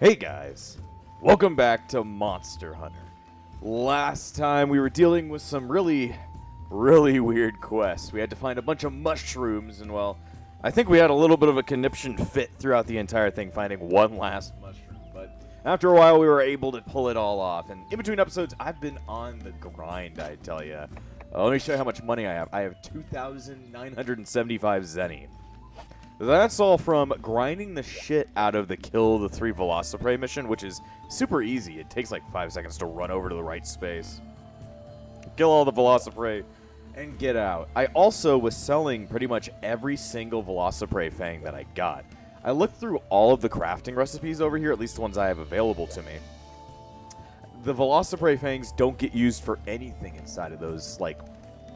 Hey guys, welcome back to Monster Hunter. Last time we were dealing with some really weird quests. We had to find a bunch of mushrooms and, well, I think we had a little bit of a conniption fit throughout the entire thing finding one last mushroom. But after a while we were able to pull it all off. And in between episodes I've been on the grind, I tell ya. Let me show you how much money I have. I have 2,975 zenny. That's all from grinding the shit out of the kill the 3 Velociprey mission, which is super easy. It takes like 5 seconds to run over to the right space, kill all the Velociprey, and get out. I also was selling pretty much every single Velociprey fang that I got. I looked through all of the crafting recipes over here, at least the ones I have available to me. The Velociprey fangs don't get used for anything inside of those, like,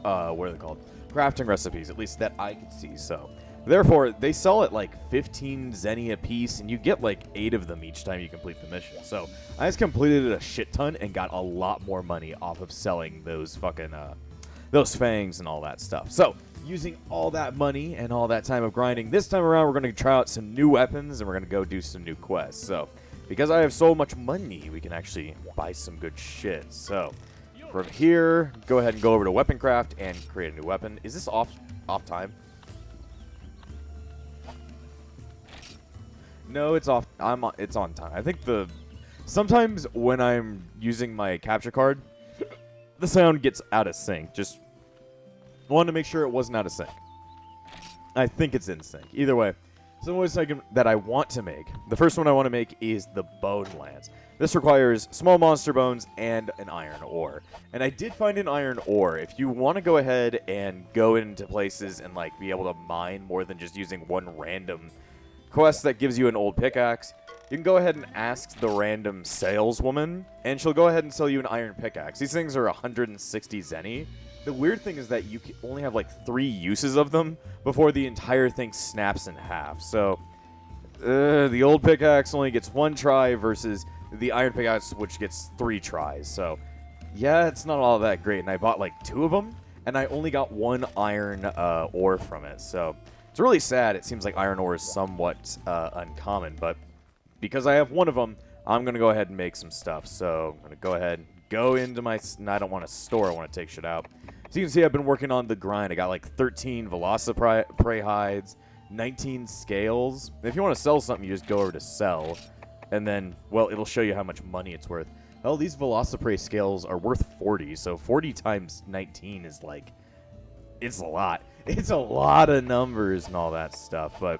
what are they called? Crafting recipes, at least that I could see, so... Therefore, they sell at like 15 zenny a piece, and you get like 8 of them each time you complete the mission. So I just completed a shit ton and got a lot more money off of selling those fucking those fangs and all that stuff. So using all that money and all that time of grinding, this time around we're going to try out some new weapons and we're going to go do some new quests. So because I have so much money, we can actually buy some good shit. So from here, go ahead and go over to weapon craft and create a new weapon. Is this off time? No, it's off. It's on time. I think sometimes when I'm using my capture card, the sound gets out of sync. Just wanted to make sure it wasn't out of sync. I think it's in sync. Either way, some ways that I want to make. The first one I want to make is the Bone Lance. This requires small monster bones and an iron ore. And I did find an iron ore. If you want to go ahead and go into places and like be able to mine more than just using one random quest that gives you an old pickaxe, you can go ahead and ask the random saleswoman, and she'll go ahead and sell you an iron pickaxe. These things are 160 zenny. The weird thing is that you only have like 3 uses of them before the entire thing snaps in half. So the old pickaxe only gets 1 try versus the iron pickaxe, which gets 3 tries. So yeah, it's not all that great. And I bought like 2 of them, and I only got 1 iron ore from it. So it's really sad. It seems like iron ore is somewhat uncommon, but because I have 1 of them, I'm going to go ahead and make some stuff. So I'm going to go ahead and go into my... No, I don't want to store. I want to take shit out. So you can see I've been working on the grind. I got like 13 Velociprey hides, 19 scales. If you want to sell something, you just go over to sell, and then, well, it'll show you how much money it's worth. Well, these Velociprey scales are worth 40, so 40 times 19 is like... It's a lot. It's a lot of numbers and all that stuff, but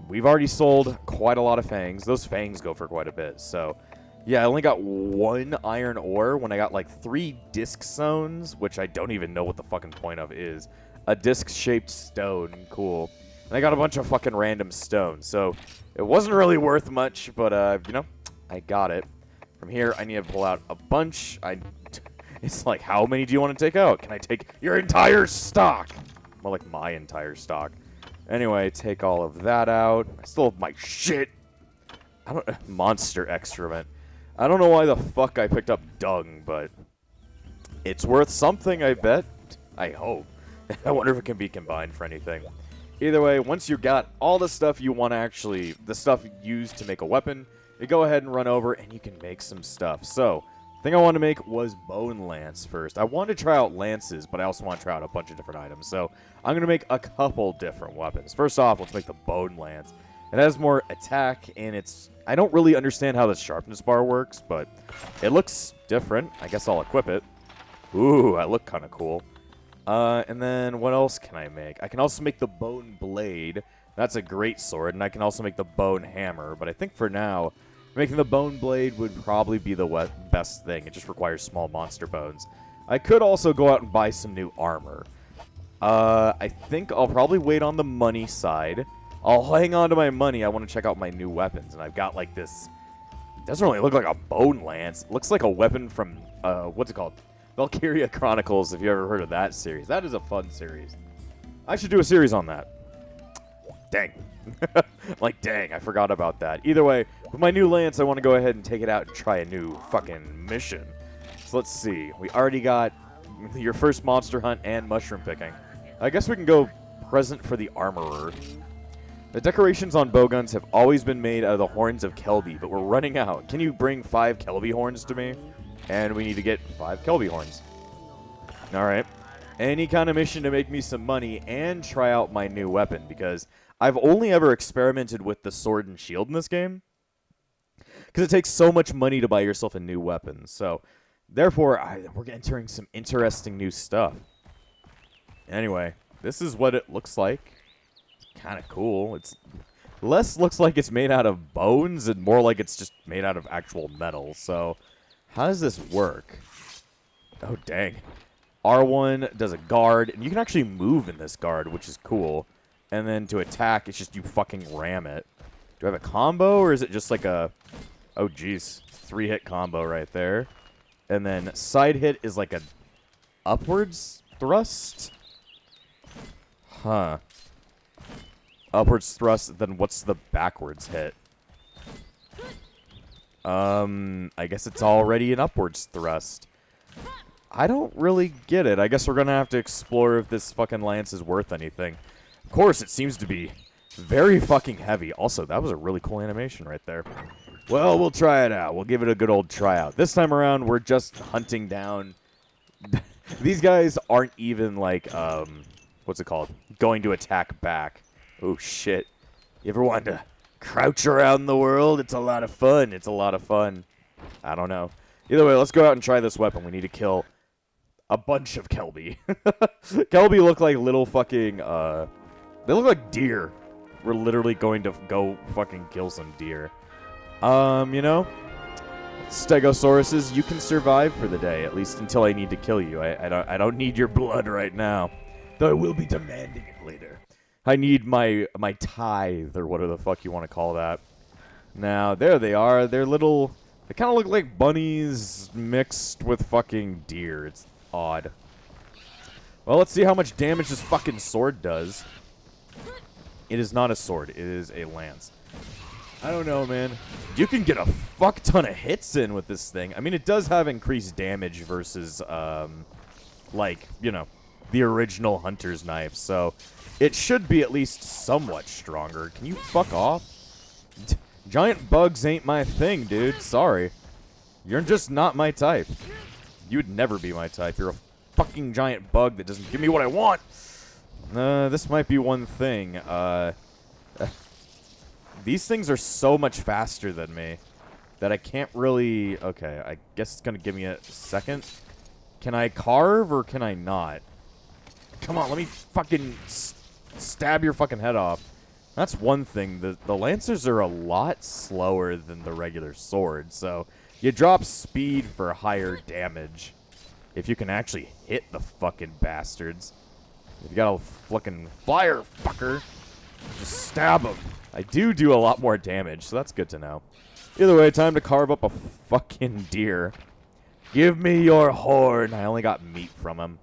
we've already sold quite a lot of fangs. Those fangs go for quite a bit, so yeah, I only got 1 iron ore when I got like 3 disc zones, which I don't even know what the fucking point of is. A disc-shaped stone, cool. And I got a bunch of fucking random stones, so it wasn't really worth much, but you know, I got it. From here, I need to pull out a bunch. It's like, how many do you want to take out? Can I take your entire stock? More like my entire stock. Anyway, take all of that out. I still have my shit. Monster excrement. I don't know why the fuck I picked up dung, but it's worth something, I bet. I hope. I wonder if it can be combined for anything. Either way, once you got all the stuff you want to actually, the stuff used to make a weapon, you go ahead and run over and you can make some stuff. So, the thing I wanted to make was Bone Lance first. I wanted to try out lances, but I also want to try out a bunch of different items. So I'm going to make a couple different weapons. First off, let's make the Bone Lance. It has more attack, and I don't really understand how the sharpness bar works, but it looks different. I guess I'll equip it. Ooh, I look kind of cool. And then what else can I make? I can also make the Bone Blade. That's a great sword, and I can also make the Bone Hammer. But I think for now, making the Bone Blade would probably be the best thing. It just requires small monster bones. I could also go out and buy some new armor. I think I'll probably wait on the money side. I'll hang on to my money. I want to check out my new weapons. And I've got like this... It doesn't really look like a Bone Lance. It looks like a weapon from... what's it called? Valkyria Chronicles, if you ever heard of that series. That is a fun series. I should do a series on that. Dang. Like, dang, I forgot about that. Either way, with my new lance, I want to go ahead and take it out and try a new fucking mission. So let's see. We already got your first monster hunt and mushroom picking. I guess we can go present for the armorer. The decorations on bowguns have always been made out of the horns of Kelby, but we're running out. Can you bring 5 Kelby horns to me? And we need to get 5 Kelby horns. Alright. Any kind of mission to make me some money and try out my new weapon, because I've only ever experimented with the sword and shield in this game. Because it takes so much money to buy yourself a new weapon. So, therefore, we're entering some interesting new stuff. Anyway, this is what it looks like. It's kind of cool. It's less looks like it's made out of bones and more like it's just made out of actual metal. So, how does this work? Oh, dang. R1 does a guard, and you can actually move in this guard, which is cool. And then to attack, it's just you fucking ram it. Do I have a combo, or is it just like a... Oh, jeez. 3-hit combo right there. And then side hit is like a upwards thrust? Huh. Upwards thrust, then what's the backwards hit? I guess it's already an upwards thrust. I don't really get it. I guess we're gonna have to explore if this fucking lance is worth anything. Of course, it seems to be very fucking heavy. Also, that was a really cool animation right there. Well, we'll try it out. We'll give it a good old tryout. This time around, we're just hunting down... These guys aren't even, like, what's it called? Going to attack back. Oh, shit. You ever wanted to crouch around the world? It's a lot of fun. It's a lot of fun. I don't know. Either way, let's go out and try this weapon. We need to kill a bunch of Kelby. Kelby look like little fucking, they look like deer. We're literally going to go fucking kill some deer. You know, Stegosauruses, you can survive for the day, at least until I need to kill you. I don't need your blood right now, though I will be demanding it later. I need my tithe, or whatever the fuck you want to call that. Now, there they are. They're little... They kind of look like bunnies mixed with fucking deer. It's odd. Well, let's see how much damage this fucking sword does. It is not a sword. It is a lance. I don't know, man. You can get a fuck ton of hits in with this thing. I mean, it does have increased damage versus, like, you know, the original Hunter's Knife. So, it should be at least somewhat stronger. Can you fuck off? Giant bugs ain't my thing, dude. Sorry. You're just not my type. You'd never be my type. You're a fucking giant bug that doesn't give me what I want. This might be one thing. These things are so much faster than me that I can't really... Okay, I guess it's going to give me a second. Can I carve or can I not? Come on, let me fucking stab your fucking head off. That's one thing. The Lancers are a lot slower than the regular sword, so you drop speed for higher damage if you can actually hit the fucking bastards. If you got a fucking fire, fucker, just stab them. I do a lot more damage, so that's good to know. Either way, time to carve up a fucking deer. Give me your horn. I only got meat from him.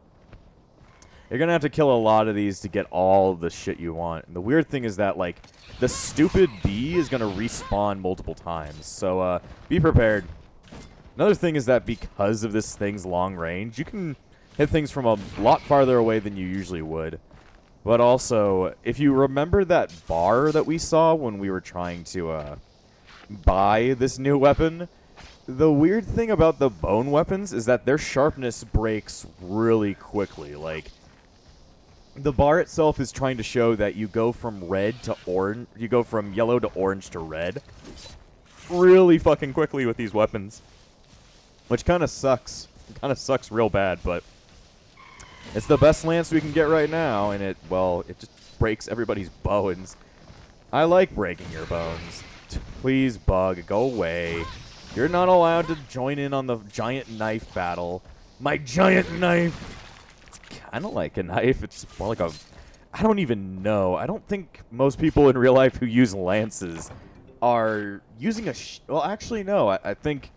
You're going to have to kill a lot of these to get all the shit you want. And the weird thing is that, like, the stupid bee is going to respawn multiple times. So, be prepared. Another thing is that because of this thing's long range, you can hit things from a lot farther away than you usually would. But also, if you remember that bar that we saw when we were trying to buy this new weapon, the weird thing about the bone weapons is that their sharpness breaks really quickly. Like, the bar itself is trying to show that you go from red to orange, you go from yellow to orange to red really fucking quickly with these weapons. Which kind of sucks. It kind of sucks real bad, but it's the best lance we can get right now, and it just breaks everybody's bones. I like breaking your bones. Please, bug, go away. You're not allowed to join in on the giant knife battle. My giant knife! Kind of like a knife. It's more like a... I don't even know. I don't think most people in real life who use lances are using a... well, actually, no. I think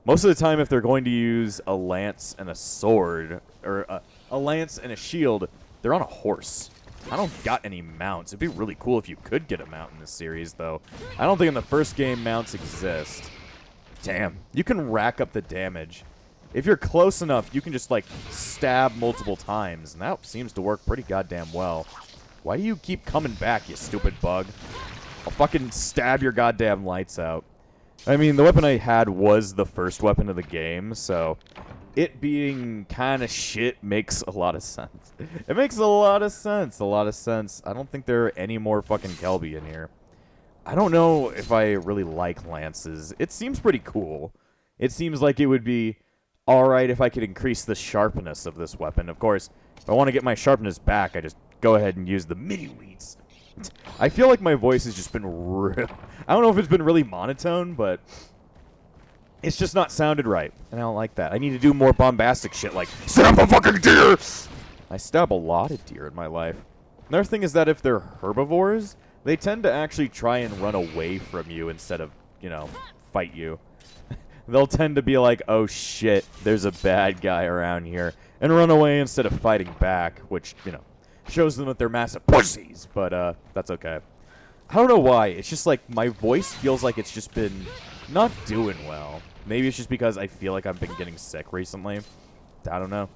most of the time if they're going to use a lance and a sword, or a lance and a shield, they're on a horse. I don't got any mounts. It'd be really cool if you could get a mount in this series, though. I don't think in the first game mounts exist. Damn. You can rack up the damage. If you're close enough, you can just, like, stab multiple times, and that seems to work pretty goddamn well. Why do you keep coming back, you stupid bug? I'll fucking stab your goddamn lights out. I mean, the weapon I had was the first weapon of the game, so it being kind of shit makes a lot of sense. It makes a lot of sense, I don't think there are any more fucking Kelby in here. I don't know if I really like lances. It seems pretty cool. It seems like it would be alright if I could increase the sharpness of this weapon. Of course, if I want to get my sharpness back, I just go ahead and use the mini-wheats. I feel like my voice has just been real. I don't know if it's been really monotone, but it's just not sounded right. And I don't like that. I need to do more bombastic shit like, stab a fucking deer! I stab a lot of deer in my life. Another thing is that if they're herbivores, they tend to actually try and run away from you instead of, you know, fight you. They'll tend to be like, oh shit, there's a bad guy around here, and run away instead of fighting back, which, you know, shows them that they're massive pussies, but that's okay. I don't know why, it's just like my voice feels like it's just been not doing well. Maybe it's just because I feel like I've been getting sick recently. I don't know.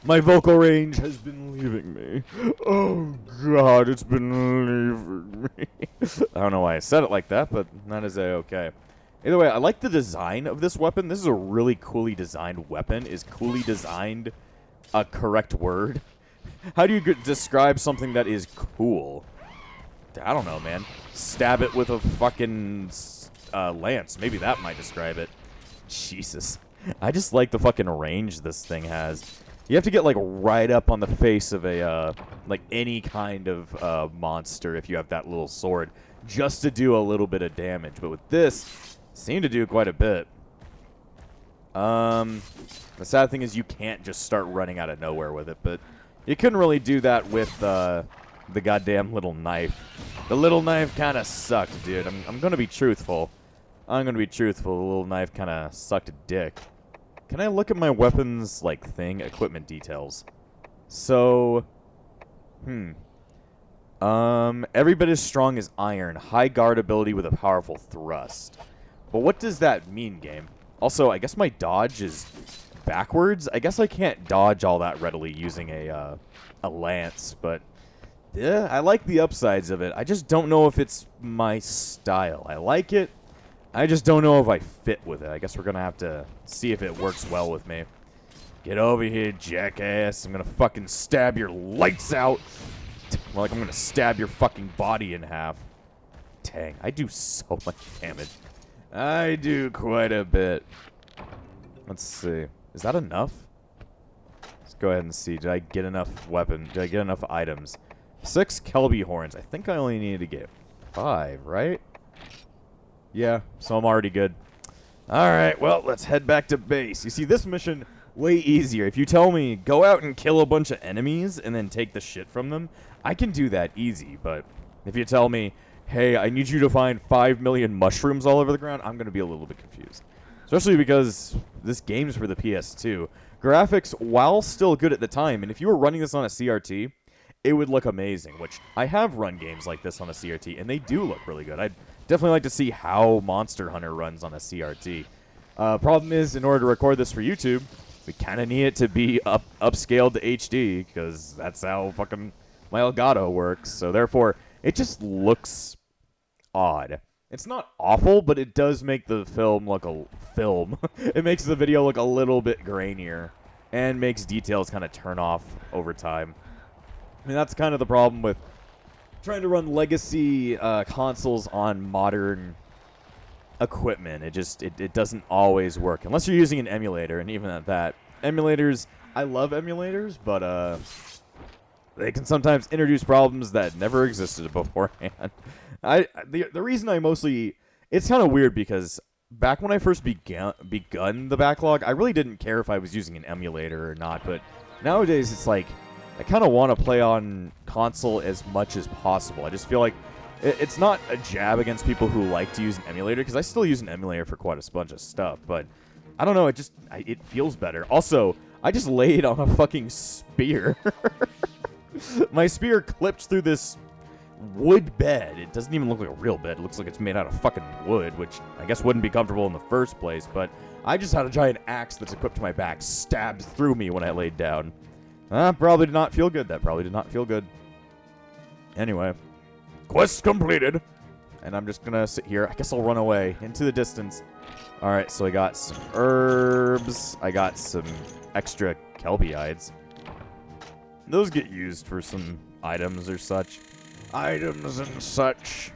My vocal range has been leaving me. Oh god, it's been leaving me. I don't know why I said it like that, but that is okay. Either way, I like the design of this weapon. This is a really coolly designed weapon. Is coolly designed a correct word? How do you describe something that is cool? I don't know, man. Stab it with a fucking lance. Maybe that might describe it. Jesus. I just like the fucking range this thing has. You have to get, like, right up on the face of a, like, any kind of monster if you have that little sword, just to do a little bit of damage. But with this, seem to do quite a bit. The sad thing is you can't just start running out of nowhere with it, but you couldn't really do that with the goddamn little knife. The little knife kind of sucked, dude. I'm going to be truthful. I'm going to be truthful. The little knife kind of sucked a dick. Can I look at my weapons, like, equipment details? So, every bit as strong as iron. High guard ability with a powerful thrust. But what does that mean, game? Also, I guess my dodge is backwards. I guess I can't dodge all that readily using a lance, but yeah, I like the upsides of it. I just don't know if it's my style. I like it. I just don't know if I fit with it. I guess we're going to have to see if it works well with me. Get over here, jackass. I'm going to fucking stab your lights out. More like I'm going to stab your fucking body in half. Dang, I do so much damage. I do quite a bit. Let's see. Is that enough? Let's go ahead and see. Did I get enough weapon? Did I get enough items? 6 Kelby horns. I think I only needed to get 5, right? Yeah, so I'm already good. Alright, well, let's head back to base. You see, this mission, way easier. If you tell me, go out and kill a bunch of enemies and then take the shit from them, I can do that easy. But if you tell me, hey, I need you to find 5 million mushrooms all over the ground, I'm going to be a little bit confused. Especially because this game's for the PS2. Graphics, while still good at the time, and if you were running this on a CRT, it would look amazing, which I have run games like this on a CRT, and they do look really good. I'd definitely like to see how Monster Hunter runs on a CRT. Problem is, in order to record this for YouTube, we kind of need it to be upscaled to HD, because that's how fucking my Elgato works. So therefore, it just looks odd. It's not awful, but it does make the film look It makes the video look a little bit grainier, and makes details kind of turn off over time. I mean, that's kind of the problem with trying to run legacy consoles on modern equipment. It doesn't always work unless you're using an emulator, and even at that, emulators, I love emulators, but they can sometimes introduce problems that never existed beforehand. The reason I mostly, it's kind of weird because back when I first begun the backlog, I really didn't care if I was using an emulator or not, but nowadays it's like I kind of want to play on console as much as possible. I just feel like it's not a jab against people who like to use an emulator, because I still use an emulator for quite a bunch of stuff, but I don't know, it feels better. Also, I just laid on a fucking spear. My spear clipped through this wood bed. It doesn't even look like a real bed. It looks like it's made out of fucking wood, which I guess wouldn't be comfortable in the first place, but I just had a giant axe that's equipped to my back stabbed through me when I laid down. Probably did not feel good. That probably did not feel good. Anyway, quest completed. And I'm just gonna sit here. I guess I'll run away into the distance. Alright, so I got some herbs. I got some extra kelpyides. Those get used for some items or such. Items and such.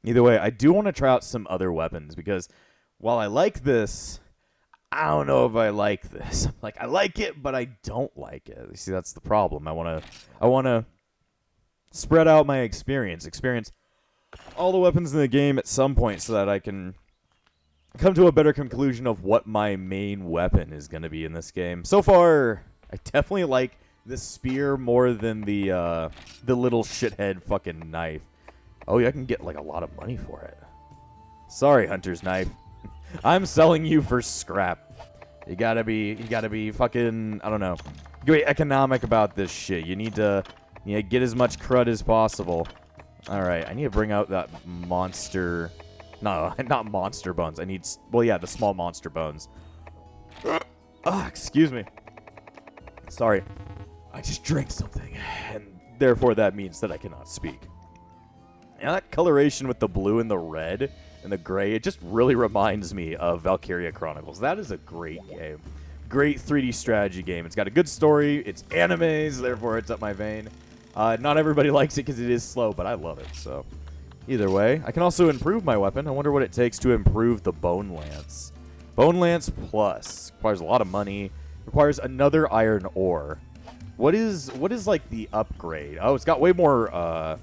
Either way, I do want to try out some other weapons because while I like this, I don't know if I like this. Like, I like it, but I don't like it. You see, that's the problem. I want to spread out my experience all the weapons in the game at some point so that I can come to a better conclusion of what my main weapon is going to be in this game. So far, I definitely like the spear more than the little shithead fucking knife. Oh, yeah, I can get like a lot of money for it. Sorry, Hunter's knife. I'm selling you for scrap. You gotta be fucking, I don't know. You gotta be economic about this shit. You need to get as much crud as possible. Alright, I need to bring out that monster... No, not monster bones. I need... Well, yeah, the small monster bones. Excuse me. Sorry. I just drank something, and therefore that means that I cannot speak. Yeah, that coloration with the blue and the red and the gray, it just really reminds me of Valkyria Chronicles. That is a great game. Great 3D strategy game. It's got a good story. It's animes, therefore it's up my vein. Not everybody likes it because it is slow, but I love it, so... Either way, I can also improve my weapon. I wonder what it takes to improve the Bone Lance. Bone Lance Plus. Requires a lot of money. Requires another iron ore. What is like the upgrade? Oh, it's got way more,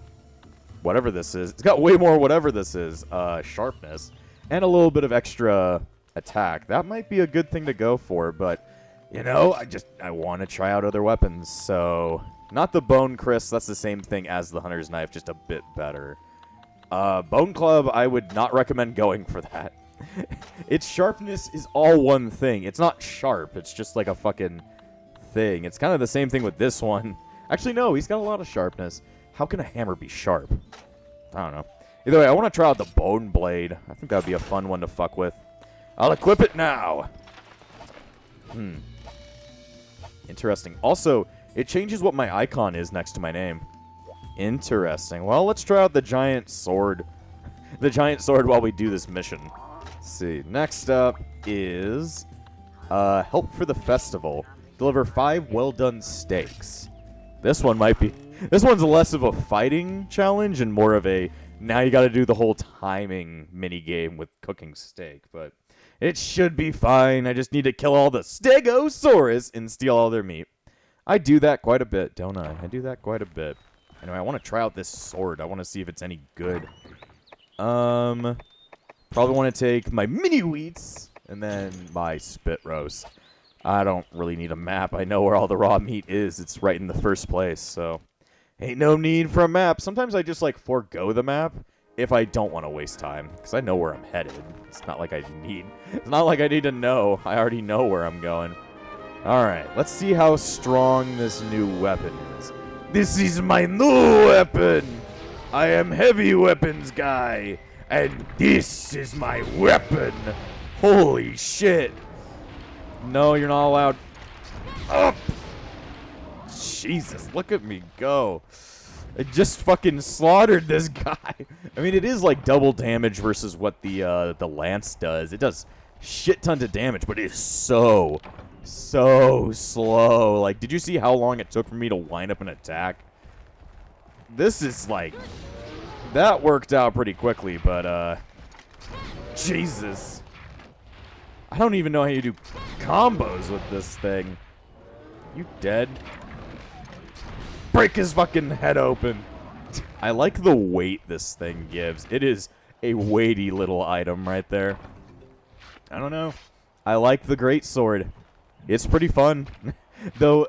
whatever this is. It's got way more whatever this is, sharpness. And a little bit of extra attack. That might be a good thing to go for, but, you know, I want to try out other weapons, so... Not the Bone Crisp, that's the same thing as the Hunter's Knife, just a bit better. Bone Club, I would not recommend going for that. Its sharpness is all one thing. It's not sharp, it's just like a fucking thing. It's kind of the same thing with this one. Actually, no, he's got a lot of sharpness. How can a hammer be sharp? I don't know. Either way, I want to try out the Bone Blade. I think that would be a fun one to fuck with. I'll equip it now. Interesting. Also, it changes what my icon is next to my name. Interesting. Well, let's try out the giant sword. The giant sword while we do this mission. Let's see. Next up is help for the festival. Deliver 5 well-done steaks. This one might be... This one's less of a fighting challenge and more of a... Now you gotta do the whole timing mini-game with cooking steak, but... It should be fine. I just need to kill all the Stegosaurus and steal all their meat. I do that quite a bit, don't I? I do that quite a bit. Anyway, I want to try out this sword. I want to see if it's any good. Probably want to take my mini wheats and then my spit roast. I don't really need a map. I know where all the raw meat is. It's right in the first place, so ain't no need for a map. Sometimes I just like forego the map if I don't want to waste time because I know where I'm headed. It's not like I need. It's not like I need to know. I already know where I'm going. All right, let's see how strong this new weapon is. This is my new weapon. I am heavy weapons guy, and this is my weapon. Holy shit. No, you're not allowed. Up. Jesus, look at me go. I just fucking slaughtered this guy. I mean, it is like double damage versus what the lance does. It does shit tons of damage, but it is so slow. Like, did you see how long it took for me to line up an attack? This is like... That worked out pretty quickly, but, Jesus. I don't even know how you do combos with this thing. You dead? Break his fucking head open. I like the weight this thing gives. It is a weighty little item right there. I don't know. I like the greatsword. It's pretty fun. Though,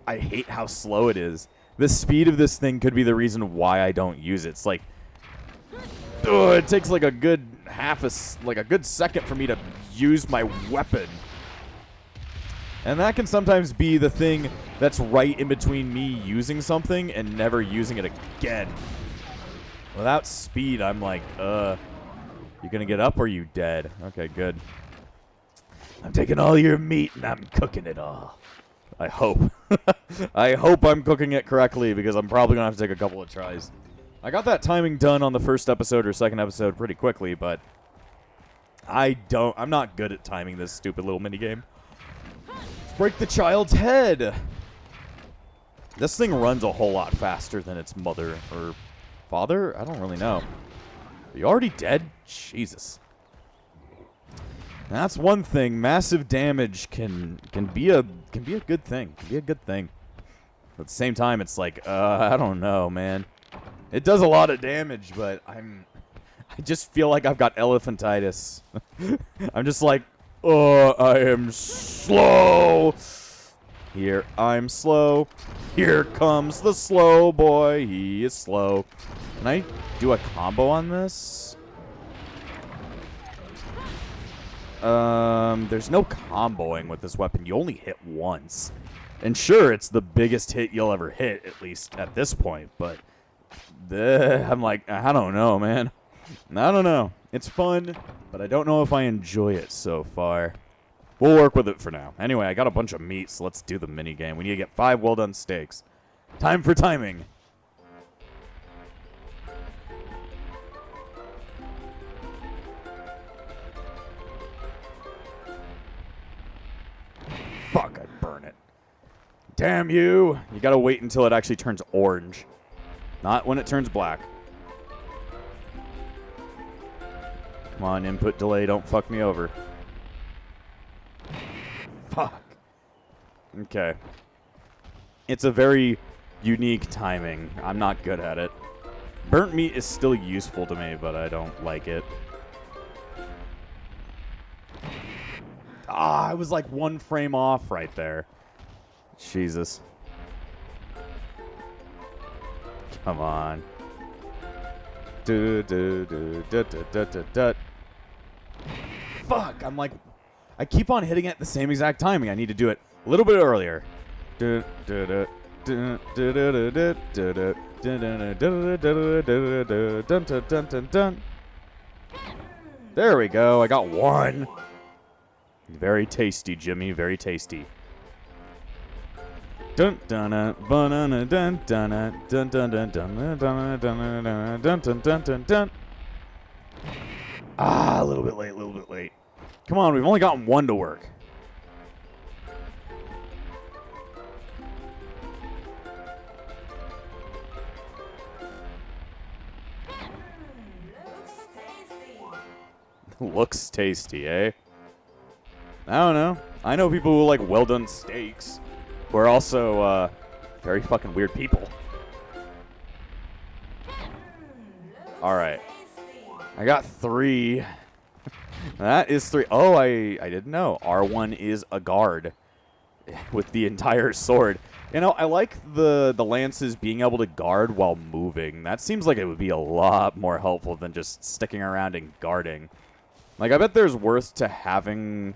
I hate how slow it is. The speed of this thing could be the reason why I don't use it. It's like, it takes like a good a good second for me to use my weapon. And that can sometimes be the thing that's right in between me using something and never using it again. Without speed, I'm like, you gonna get up or you dead? Okay, good. I'm taking all your meat and I'm cooking it all. I hope. I hope I'm cooking it correctly because I'm probably going to have to take a couple of tries. I got that timing done on the first episode or second episode pretty quickly, but I'm not good at timing this stupid little minigame. Let's break the child's head. This thing runs a whole lot faster than its mother or father. I don't really know. Are you already dead? Jesus. That's one thing. Massive damage can be a good thing. Can be a good thing. But at the same time, it's like, I don't know, man. It does a lot of damage, but I just feel like I've got elephantitis. I'm just like, oh, I am slow. Here, I'm slow. Here comes the slow boy. He is slow. Can I do a combo on this? There's no comboing with this weapon. You only hit once. And sure, it's the biggest hit you'll ever hit, at least at this point, but I'm like, I don't know, man. I don't know. It's fun, but I don't know if I enjoy it so far. We'll work with it for now. Anyway, I got a bunch of meat, so let's do the minigame. We need to get 5 well-done steaks. Time for timing. Fuck, I burn it. Damn you. You gotta wait until it actually turns orange. Not when it turns black. Come on, input delay, don't fuck me over. Fuck. Okay. It's a very unique timing. I'm not good at it. Burnt meat is still useful to me, but I don't like it. Ah, I was like 1 frame off right there. Jesus. Come on. Fuck, I'm like, I keep on hitting it at the same exact timing. I need to do it a little bit earlier. There we go. I got 1. Very tasty, Jimmy. Very tasty. Dun dun dun dun dun dun dun dun dun dun dun dun dun dun dun. Ah, a little bit late, a little bit late. Come on, we've only gotten 1 to work. Looks tasty, eh? I don't know. I know people who like well-done steaks, who are also very fucking weird people. Alright. I got 3. That is 3. Oh, I didn't know. R1 is a guard with the entire sword. You know, I like the lances being able to guard while moving. That seems like it would be a lot more helpful than just sticking around and guarding. Like, I bet there's worth to having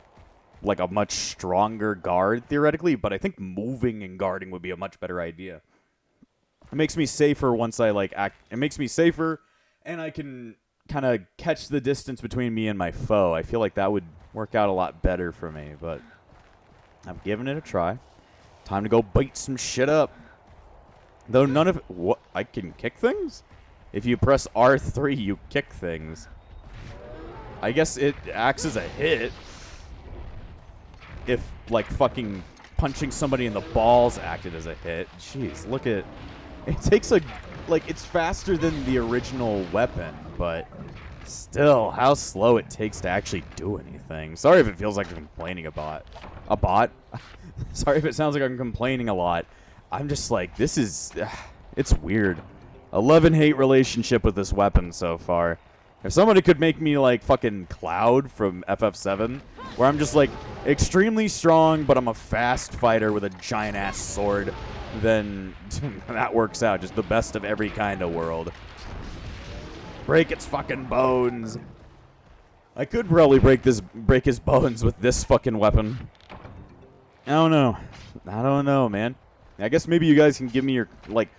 like a much stronger guard theoretically, but I think moving and guarding would be a much better idea. It makes me safer once I like act. It makes me safer, and I can kind of catch the distance between me and my foe. I feel like that would work out a lot better for me, but I'm giving it a try. Time to go bite some shit up. Though none of it, what, I can kick things? If you press R3, you kick things. I guess it acts as a hit. If, like, fucking punching somebody in the balls acted as a hit. Jeez, look at... It takes a... Like, it's faster than the original weapon, but still, how slow it takes to actually do anything. Sorry if it feels like I'm complaining about... A bot? Sorry if it sounds like I'm complaining a lot. I'm just like, this is... It's weird. A love-and-hate relationship with this weapon so far. If somebody could make me like fucking Cloud from FF7, where I'm just like extremely strong, but I'm a fast fighter with a giant-ass sword, then that works out. Just the best of every kind of world. Break its fucking bones. I could probably break his bones with this fucking weapon. I don't know. I don't know, man. I guess maybe you guys can give me your, like,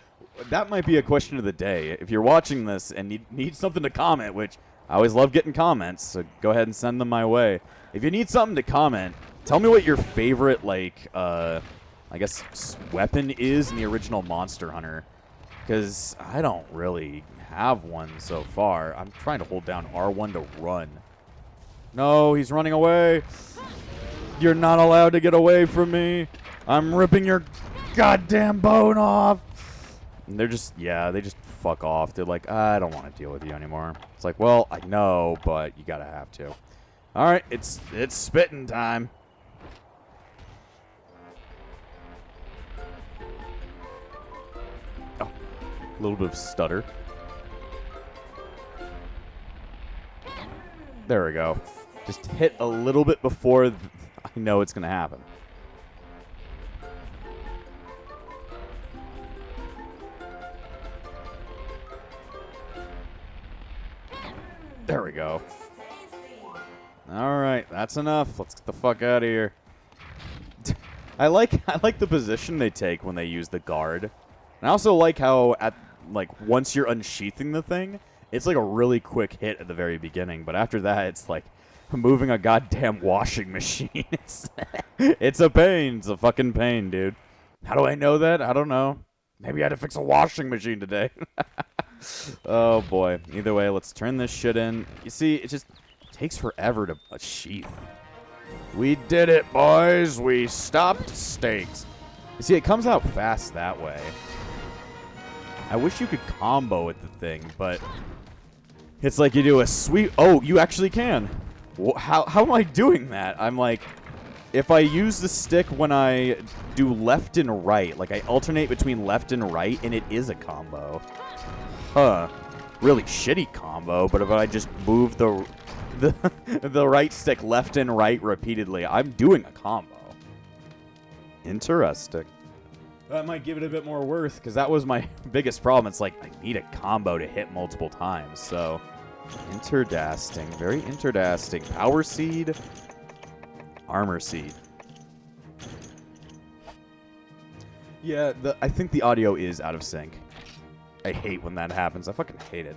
that might be a question of the day. If you're watching this and need something to comment, which I always love getting comments, so go ahead and send them my way. If you need something to comment, tell me what your favorite, like, I guess, weapon is in the original Monster Hunter. Because I don't really have one so far. I'm trying to hold down R1 to run. No, he's running away. You're not allowed to get away from me. I'm ripping your goddamn bone off. And they're just, yeah, they just fuck off. They're like, I don't want to deal with you anymore. It's like, well, I know, but you gotta have to. All right, it's spitting time. Oh, a little bit of stutter. There we go. Just hit a little bit before I know it's gonna happen. There we go. All right, that's enough. Let's get the fuck out of here. I like the position they take when they use the guard. And I also like how once you're unsheathing the thing, it's like a really quick hit at the very beginning, but after that it's like moving a goddamn washing machine. It's a pain. It's a fucking pain, dude. How do I know that? I don't know. Maybe I had to fix a washing machine today. Oh, boy. Either way, let's turn this shit in. You see, it just takes forever to sheath. We did it, boys. We stopped stakes. You see, it comes out fast that way. I wish you could combo with the thing, but it's like you do a sweep. Oh, you actually can. How am I doing that? I'm like, if I use the stick when I do left and right, like I alternate between left and right, and it is a combo. Really shitty combo, but if I just move the right stick left and right repeatedly, I'm doing a combo. Interesting. That might give it a bit more worth, because that was my biggest problem. It's like, I need a combo to hit multiple times, so interdasting. Very interdasting. Power Seed, Armor Seed. Yeah, I think the audio is out of sync. I hate when that happens. I fucking hate it.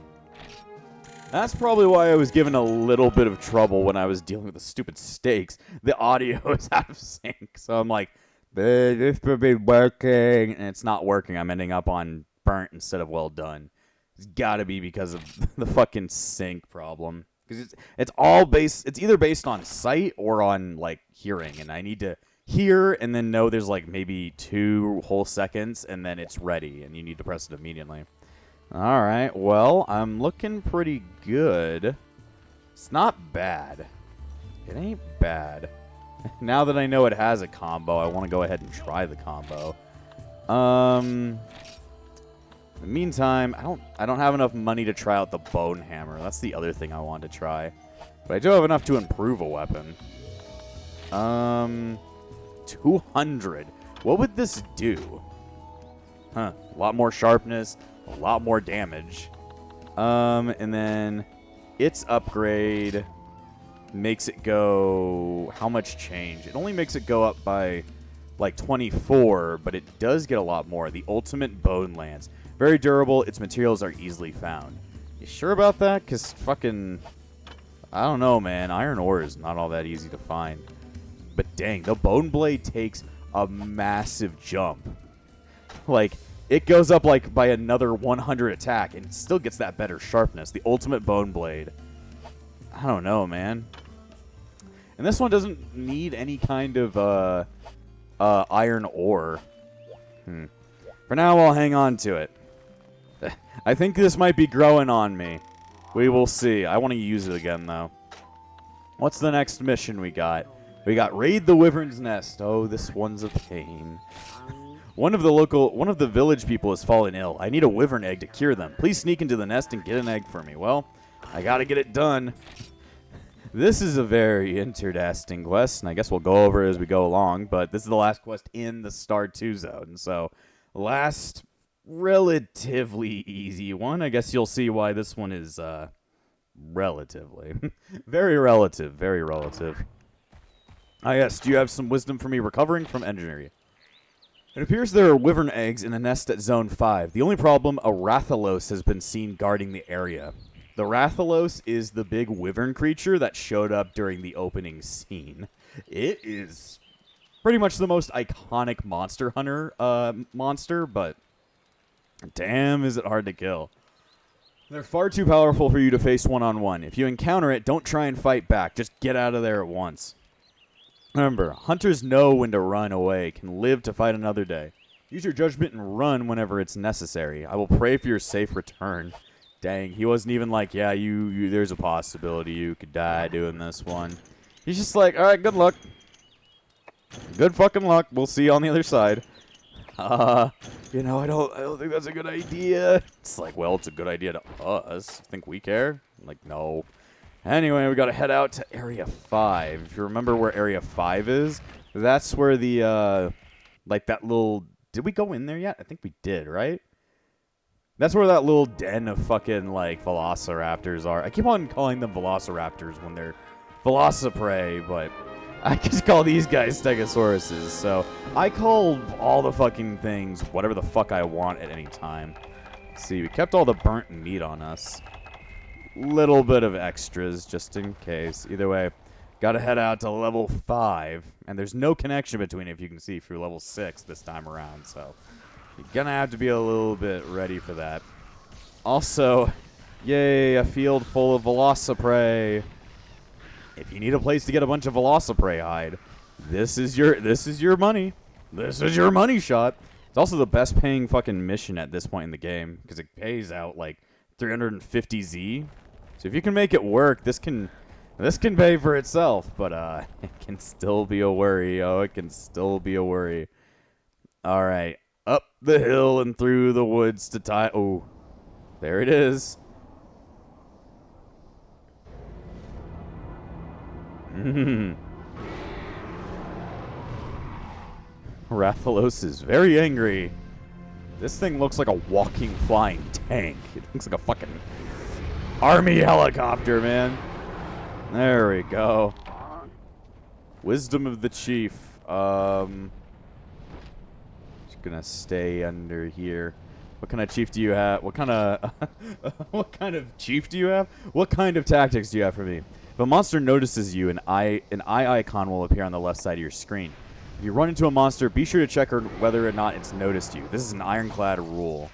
That's probably why I was given a little bit of trouble when I was dealing with the stupid stakes. The audio is out of sync. So I'm like, this would be working, and it's not working. I'm ending up on burnt instead of well done. It's gotta be because of the fucking sync problem. Because it's all based, it's either based on sight or on, like, hearing. And I need to hear and then know there's, like, maybe 2 whole seconds, and then it's ready, and you need to press it immediately. Alright, well, I'm looking pretty good. It's not bad. It ain't bad. Now that I know it has a combo, I want to go ahead and try the combo. In the meantime, I don't have enough money to try out the bone hammer. That's the other thing I want to try. But I do have enough to improve a weapon. 200. What would this do? Huh, a lot more sharpness, a lot more damage. And then its upgrade makes it go... How much change? It only makes it go up by, like, 24, but it does get a lot more. The Ultimate Bone Lance. Very durable. Its materials are easily found. You sure about that? Because fucking... I don't know, man. Iron ore is not all that easy to find. But dang, the Bone Blade takes a massive jump. Like, it goes up, like, by another 100 attack, and it still gets that better sharpness. The Ultimate Bone Blade. I don't know, man. And this one doesn't need any kind of, iron ore. For now, I'll hang on to it. I think this might be growing on me. We will see. I want to use it again, though. What's the next mission we got? We got Raid the Wyvern's Nest. Oh, this one's a pain. One of the village people has fallen ill. I need a wyvern egg to cure them. Please sneak into the nest and get an egg for me. Well, I gotta get it done. This is a very interesting quest, and I guess we'll go over it as we go along, but this is the last quest in the Star 2 zone, so last relatively easy one. I guess you'll see why this one is, relatively. Very relative, very relative. Ah, yes, do you have some wisdom for me recovering from engineering? It appears there are wyvern eggs in a nest at Zone 5. The only problem, a Rathalos has been seen guarding the area. The Rathalos is the big wyvern creature that showed up during the opening scene. It is pretty much the most iconic Monster Hunter monster, but damn is it hard to kill. They're far too powerful for you to face one-on-one. If you encounter it, don't try and fight back. Just get out of there at once. Remember, hunters know when to run away, can live to fight another day. Use your judgment and run whenever it's necessary. I will pray for your safe return. Dang, he wasn't even like, yeah, there's a possibility you could die doing this one. He's just like, all right, good luck. Good fucking luck. We'll see you on the other side. You know, I don't think that's a good idea. It's like, well, it's a good idea to us. Think we care? I'm like, no. Anyway, we gotta head out to Area 5. If you remember where Area 5 is, that's where the, like that little... Did we go in there yet? I think we did, right? That's where that little den of fucking, like, velociraptors are. I keep on calling them velociraptors when they're velociprey, but I just call these guys stegosauruses. So I call all the fucking things whatever the fuck I want at any time. Let's see, we kept all the burnt meat on us. Little bit of extras just in case. Either way, gotta head out to level 5. And there's no connection between it, if you can see, through level 6 this time around, so... You're gonna have to be a little bit ready for that. Also, yay, a field full of velociprey. If you need a place to get a bunch of velociprey hide, this is your money. This is your money shot. It's also the best paying fucking mission at this point in the game because it pays out like 350Z. So if you can make it work, this can pay for itself, but it can still be a worry. Oh, it can still be a worry. All right. Up the hill and through the woods to tie... Oh, there it is. Rathalos is very angry. This thing looks like a walking, flying tank. It looks like a fucking army helicopter, man. There we go. Wisdom of the Chief. Gonna stay under here. What kind of chief do you have? What kind of what kind of chief do you have? What kind of tactics do you have for me? If a monster notices you, an eye icon will appear on the left side of your screen. If you run into a monster, be sure to check whether or not it's noticed you. This is an ironclad rule.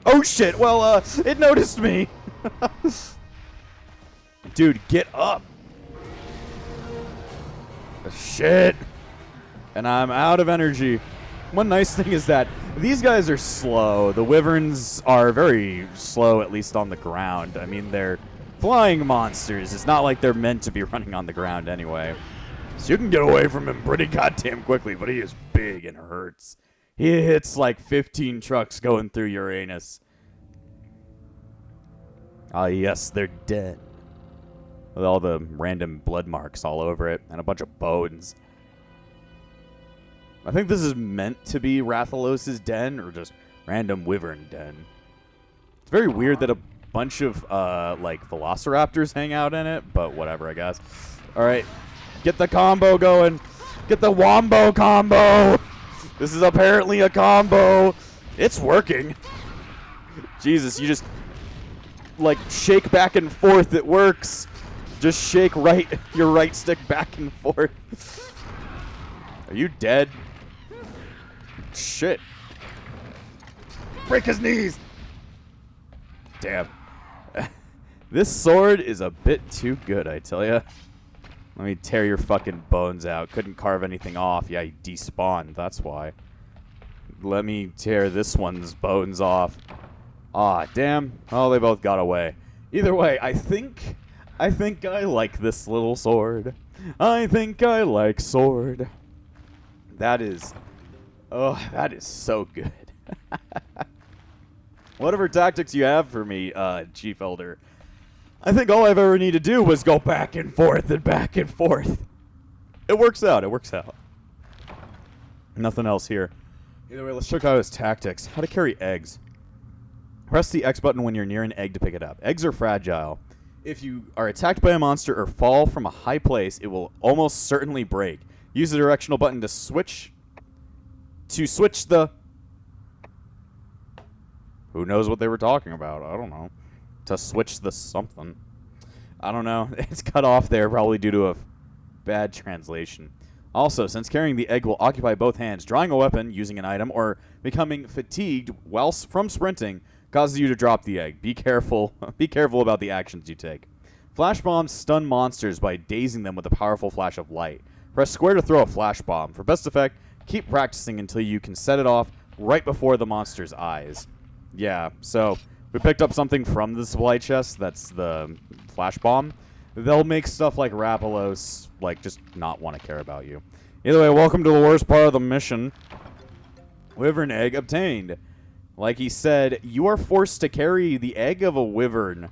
Oh shit! Well, it noticed me. Dude, get up. Shit. And I'm out of energy. One nice thing is that these guys are slow. The wyverns are very slow, at least on the ground. I mean, they're flying monsters. It's not like they're meant to be running on the ground anyway. So you can get away from him pretty goddamn quickly, but he is big and hurts. He hits like 15 trucks going through Uranus. Ah, yes, they're dead. With all the random blood marks all over it and a bunch of bones. I think this is meant to be Rathalos' den, or just random wyvern den. It's very weird that a bunch of, like, velociraptors hang out in it, but whatever, I guess. Alright, get the combo going. Get the wombo combo. This is apparently a combo. It's working. Jesus, you just, like, shake back and forth. It works. Just shake your right stick back and forth. Are you dead? Shit. Break his knees. Damn. This sword is a bit too good, I tell ya. Let me tear your fucking bones out. Couldn't carve anything off. Yeah, you despawned. That's why. Let me tear this one's bones off. Ah, damn. Oh, they both got away. Either way, I think I like this little sword. I think I like sword. That is... Oh, that is so good. Whatever tactics you have for me, Chief Elder, I think all I've ever needed to do was go back and forth and back and forth. It works out. It works out. Nothing else here. Either way, let's check out his tactics. How to carry eggs. Press the X button when you're near an egg to pick it up. Eggs are fragile. If you are attacked by a monster or fall from a high place, it will almost certainly break. Use the directional button to switch the... Who knows what they were talking about? I don't know. To switch the something. I don't know. It's cut off there, probably due to a bad translation. Also, since carrying the egg will occupy both hands, drawing a weapon, using an item, or becoming fatigued from sprinting causes you to drop the egg. Be careful. Be careful about the actions you take. Flash bombs stun monsters by dazing them with a powerful flash of light. Press square to throw a flash bomb. For best effect, keep practicing until you can set it off right before the monster's eyes. Yeah, so we picked up something from the supply chest. That's the flash bomb. They'll make stuff like Rappalos, like, just not want to care about you. Either way, welcome to the worst part of the mission. Wyvern egg obtained. Like he said, you are forced to carry the egg of a wyvern.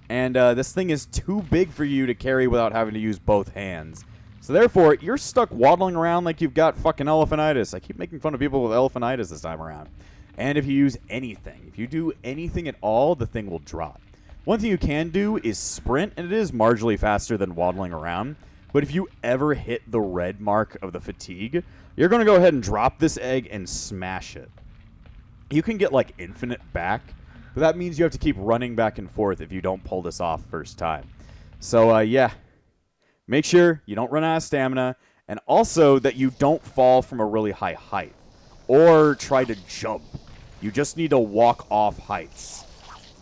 And this thing is too big for you to carry without having to use both hands. So therefore, you're stuck waddling around like you've got fucking elephantitis. I keep making fun of people with elephantitis this time around. And if you use anything, if you do anything at all, the thing will drop. One thing you can do is sprint, and it is marginally faster than waddling around. But if you ever hit the red mark of the fatigue, you're going to go ahead and drop this egg and smash it. You can get, like, infinite back, but that means you have to keep running back and forth if you don't pull this off first time. So, yeah. Make sure you don't run out of stamina, and also that you don't fall from a really high height. Or try to jump. You just need to walk off heights.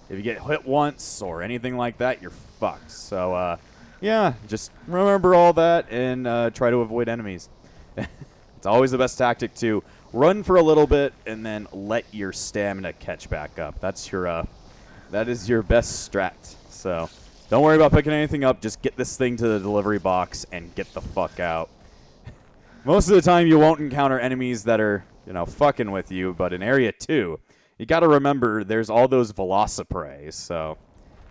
If you get hit once or anything like that, you're fucked. So, yeah, just remember all that and try to avoid enemies. It's always the best tactic to run for a little bit and then let your stamina catch back up. That's your, that is your best strat. So, don't worry about picking anything up. Just get this thing to the delivery box and get the fuck out. Most of the time, you won't encounter enemies that are, you know, fucking with you. But in Area 2, you got to remember there's all those Velociprey. So,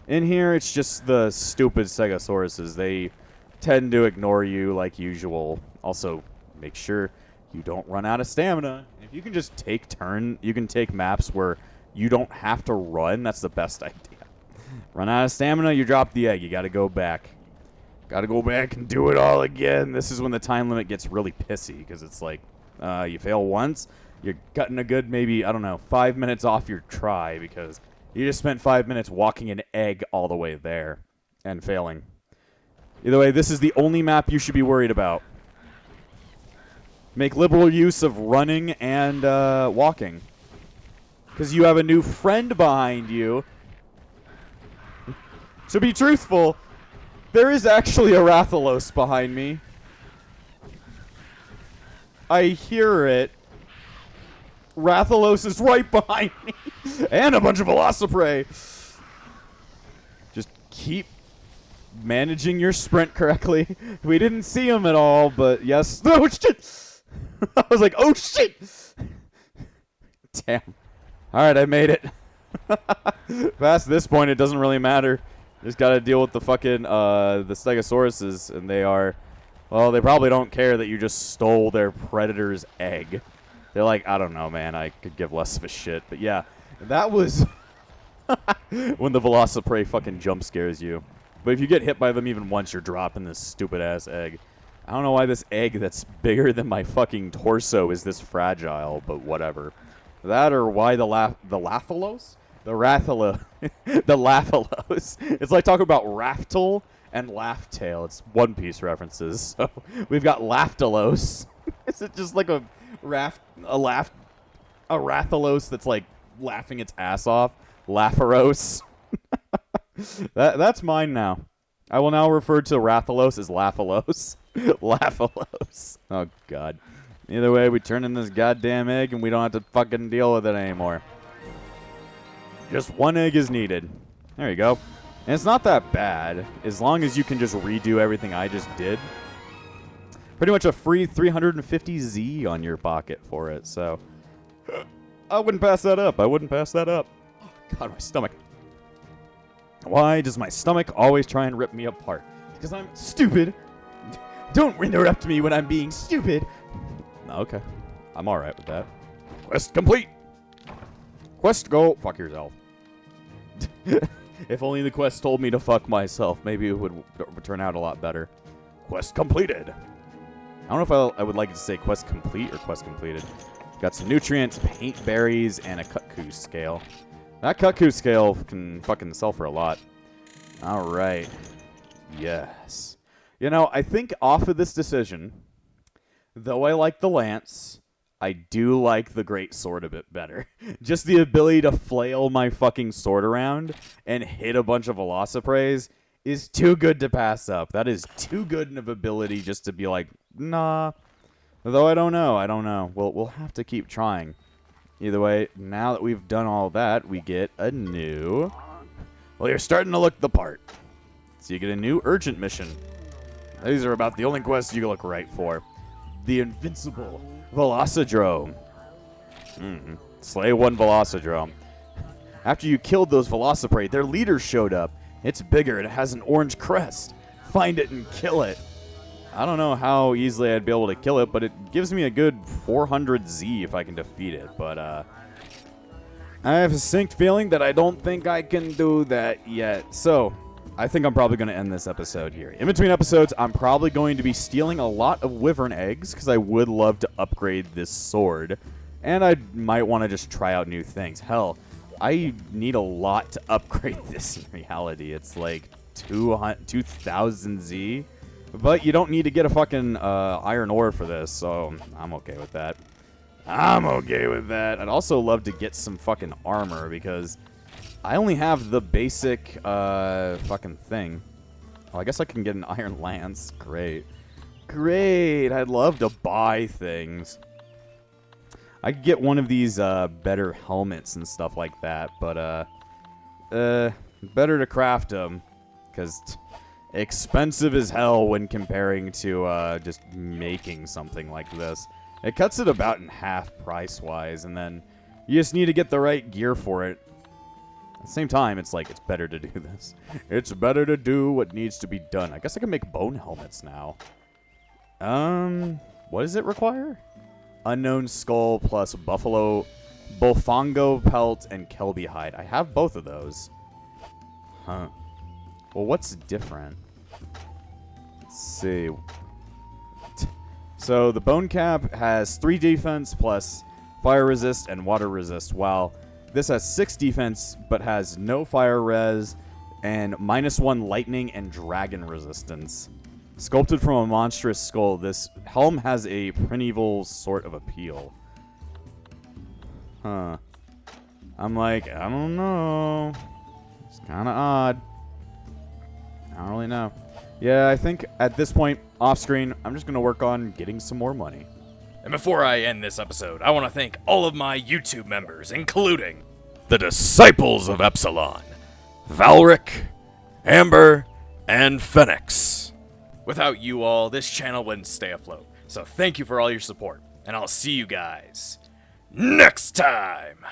in here, it's just the stupid Stegosauruses. They tend to ignore you like usual. Also, make sure you don't run out of stamina. If you can just take you can take maps where you don't have to run. That's the best idea. Run out of stamina, you drop the egg. You got to go back. Got to go back and do it all again. This is when the time limit gets really pissy because it's like you fail once, you're cutting a good maybe, I don't know, 5 minutes off your try because you just spent 5 minutes walking an egg all the way there and failing. Either way, this is the only map you should be worried about. Make liberal use of running and walking because you have a new friend behind you. To be truthful, there is actually a Rathalos behind me. I hear it. Rathalos is right behind me. And a bunch of Velociprey. Just keep managing your sprint correctly. We didn't see him at all, but yes. Oh, shit! I was like, oh, shit! Damn. Alright, I made it. Past this point, it doesn't really matter. Just gotta deal with the fucking, the Stegosauruses, and they are, well, they probably don't care that you just stole their predator's egg. They're like, I don't know, man, I could give less of a shit. But yeah, that was when the Velociprey fucking jump scares you. But if you get hit by them even once, you're dropping this stupid-ass egg. I don't know why this egg that's bigger than my fucking torso is this fragile, but whatever. That or why the Lathalos? The Rathalos. The Laphalos. It's like talking about Raftel and Laugh-Tail. It's One Piece references. So we've got Laftalos. Is it just like a Rathalos that's like laughing its ass off? Lapharos. That's mine now. I will now refer to Rathalos as Laphalos. Laphalos. Oh, God. Either way, we turn in this goddamn egg and we don't have to fucking deal with it anymore. Just one egg is needed. There you go. And it's not that bad, as long as you can just redo everything I just did. Pretty much a free 350Z on your pocket for it, so I wouldn't pass that up. I wouldn't pass that up. Oh, God, my stomach. Why does my stomach always try and rip me apart? Because I'm stupid. Don't interrupt me when I'm being stupid. Okay. I'm alright with that. Quest complete. Quest go. Fuck yourself. If only the quest told me to fuck myself, maybe it would turn out a lot better. Quest completed. I don't know if I would like it to say quest complete or quest completed. Got some nutrients, paint berries, and a cuckoo scale. That cuckoo scale can fucking sell for a lot. Alright. Yes. You know, I think off of this decision, Though I like the lance, I do like the great sword a bit better. Just the ability to flail my fucking sword around and hit a bunch of Velociprays is too good to pass up. That is too good of ability just to be like, nah. Though I don't know. We'll have to keep trying. Either way, now that we've done all that, we get a new... Well, you're starting to look the part. So you get a new urgent mission. These are about the only quests you look right for. The Invincible Velocidrome. Slay one Velocidrome. After you killed those Velocipray, their leader showed up. It's bigger and it has an orange crest. Find it and kill it. I don't know how easily I'd be able to kill it, but it gives me a good 400 Z if I can defeat it. But I have a distinct feeling that I don't think I can do that yet. So I think I'm probably going to end this episode here. In between episodes, I'm probably going to be stealing a lot of wyvern eggs because I would love to upgrade this sword. And I might want to just try out new things. Hell, I need a lot to upgrade this in reality. It's like 2,000 Z. But you don't need to get a fucking iron ore for this, so I'm okay with that. I'd also love to get some fucking armor because I only have the basic fucking thing. Oh, I guess I can get an iron lance. Great. I'd love to buy things. I could get one of these better helmets and stuff like that, but better to craft them because expensive as hell when comparing to just making something like this. It cuts it about in half price-wise, and then you just need to get the right gear for it. At the same time, it's like, it's better to do this. It's better to do what needs to be done. I guess I can make bone helmets now. What does it require? Unknown skull plus buffalo, Bofongo pelt, and Kelby hide. I have both of those. Huh. Well, what's different? Let's see. So the bone cap has 3 defense plus fire resist and water resist, while this has 6 defense but has no fire res and -1 lightning and dragon resistance. Sculpted from a monstrous skull, this helm has a primeval sort of appeal. Huh. I'm like, I don't know. It's kind of odd. I don't really know. Yeah, I think at this point, off screen, I'm just going to work on getting some more money. And before I end this episode, I want to thank all of my YouTube members, including the Disciples of Epsilon, Valric, Amber, and Phoenix. Without you all, this channel wouldn't stay afloat. So thank you for all your support, and I'll see you guys next time!